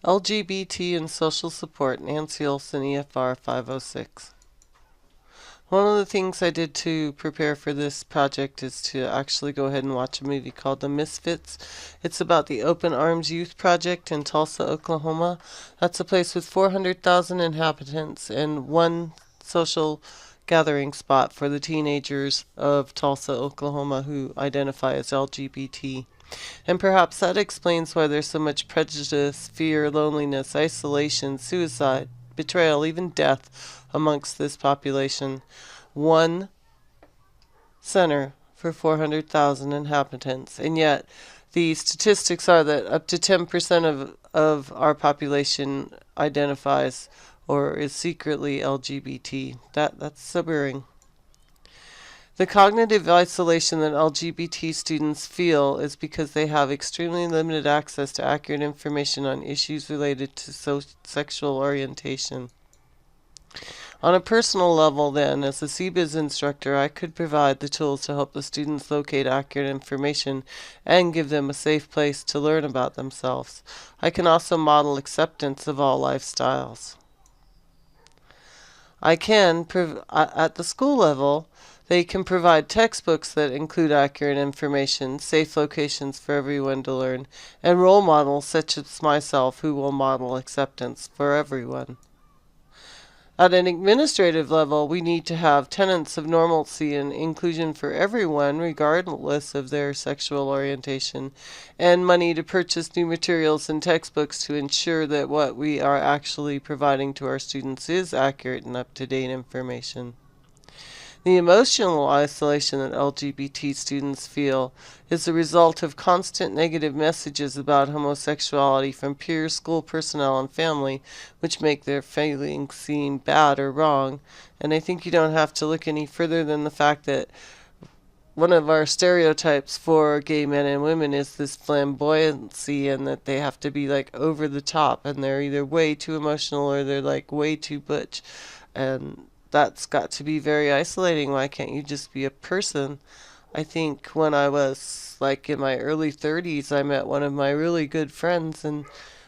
LGBT and Social Support, Nancy Olson, EFR 506. One of the things I did to prepare for this project is to actually go ahead and watch a movie called The Misfits. It's about the Open Arms Youth Project in Tulsa, Oklahoma. That's a place with 400,000 inhabitants and one social gathering spot for the teenagers of Tulsa, Oklahoma who identify as LGBT. And perhaps that explains why there's so much prejudice, fear, loneliness, isolation, suicide, betrayal, even death amongst this population. One center for 400,000 inhabitants. And yet, the statistics are that up to 10% of our population identifies or is secretly LGBT. That's sobering. The cognitive isolation that LGBT students feel is because they have extremely limited access to accurate information on issues related to sexual orientation. On a personal level, then, as a CBiz instructor, I could provide the tools to help the students locate accurate information and give them a safe place to learn about themselves. I can also model acceptance of all lifestyles. At the school level, they can provide textbooks that include accurate information, safe locations for everyone to learn, and role models such as myself who will model acceptance for everyone. At an administrative level, we need to have tenets of normalcy and inclusion for everyone, regardless of their sexual orientation, and money to purchase new materials and textbooks to ensure that what we are actually providing to our students is accurate and up-to-date information. The emotional isolation that LGBT students feel is the result of constant negative messages about homosexuality from peers, school personnel, and family, which make their feelings seem bad or wrong. And I think you don't have to look any further than the fact that one of our stereotypes for gay men and women is this flamboyancy and that they have to be like over the top and they're either way too emotional or they're like way too butch. And that's got to be very isolating. Why can't you just be a person? I think when I was like in my early 30s, I met one of my really good friends, and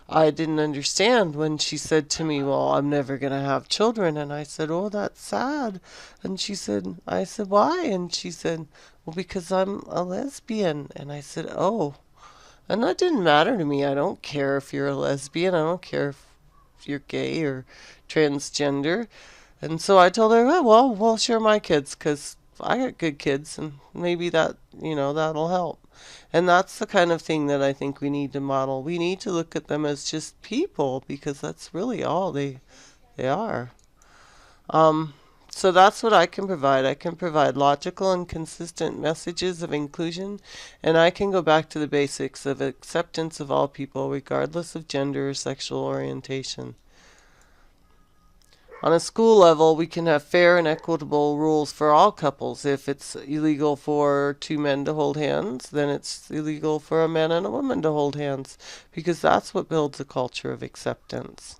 I didn't understand when she said to me, "Well, I'm never going to have children." And I said, "Oh, that's sad." And I said, "Why?" And she said, "Well, because I'm a lesbian." And I said, "Oh." And that didn't matter to me. I don't care if you're a lesbian. I don't care if you're gay or transgender. And so I told her, "Oh, well, we'll share my kids because I got good kids and maybe that'll help." And that's the kind of thing that I think we need to model. We need to look at them as just people because that's really all they are. So that's what I can provide. I can provide logical and consistent messages of inclusion, and I can go back to the basics of acceptance of all people regardless of gender or sexual orientation. On a school level, we can have fair and equitable rules for all couples. If it's illegal for two men to hold hands, then it's illegal for a man and a woman to hold hands, because that's what builds a culture of acceptance.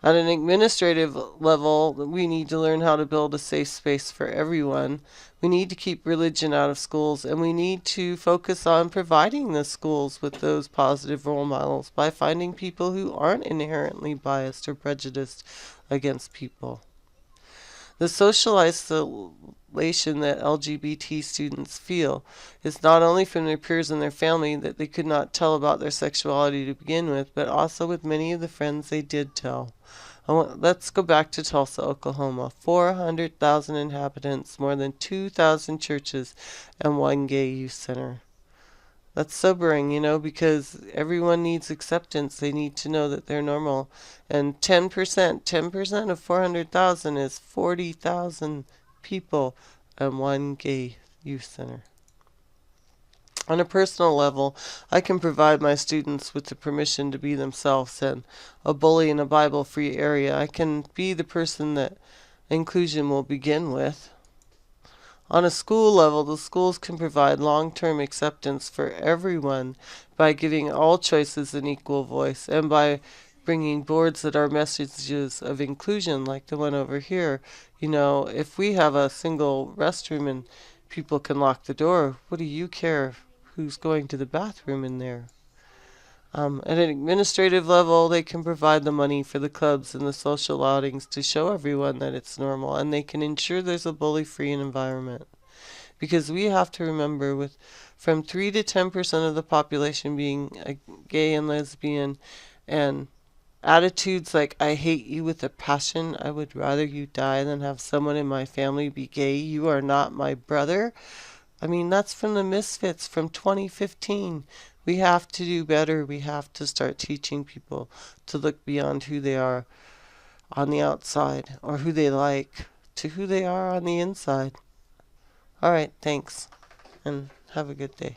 At an administrative level, we need to learn how to build a safe space for everyone. We need to keep religion out of schools, and we need to focus on providing the schools with those positive role models by finding people who aren't inherently biased or prejudiced against people. The social isolation that LGBT students feel is not only from their peers and their family that they could not tell about their sexuality to begin with, but also with many of the friends they did tell. Let's go back to Tulsa, Oklahoma. 400,000 inhabitants, more than 2,000 churches, and one gay youth center. That's sobering, because everyone needs acceptance. They need to know that they're normal. And 10% of 400,000 is 40,000 people and one gay youth center. On a personal level, I can provide my students with the permission to be themselves and a bully in a Bible-free area. I can be the person that inclusion will begin with. On a school level, the schools can provide long-term acceptance for everyone by giving all choices an equal voice and by bringing boards that are messages of inclusion like the one over here. If we have a single restroom and people can lock the door, what do you care who's going to the bathroom in there? At an administrative level, they can provide the money for the clubs and the social outings to show everyone that it's normal, and they can ensure there's a bully-free environment. Because we have to remember, with from 3 to 10% of the population being gay and lesbian, and attitudes like "I hate you with a passion, I would rather you die than have someone in my family be gay, you are not my brother." I mean, that's from the Misfits from 2015. We have to do better. We have to start teaching people to look beyond who they are on the outside or who they like to who they are on the inside. All right, thanks, and have a good day.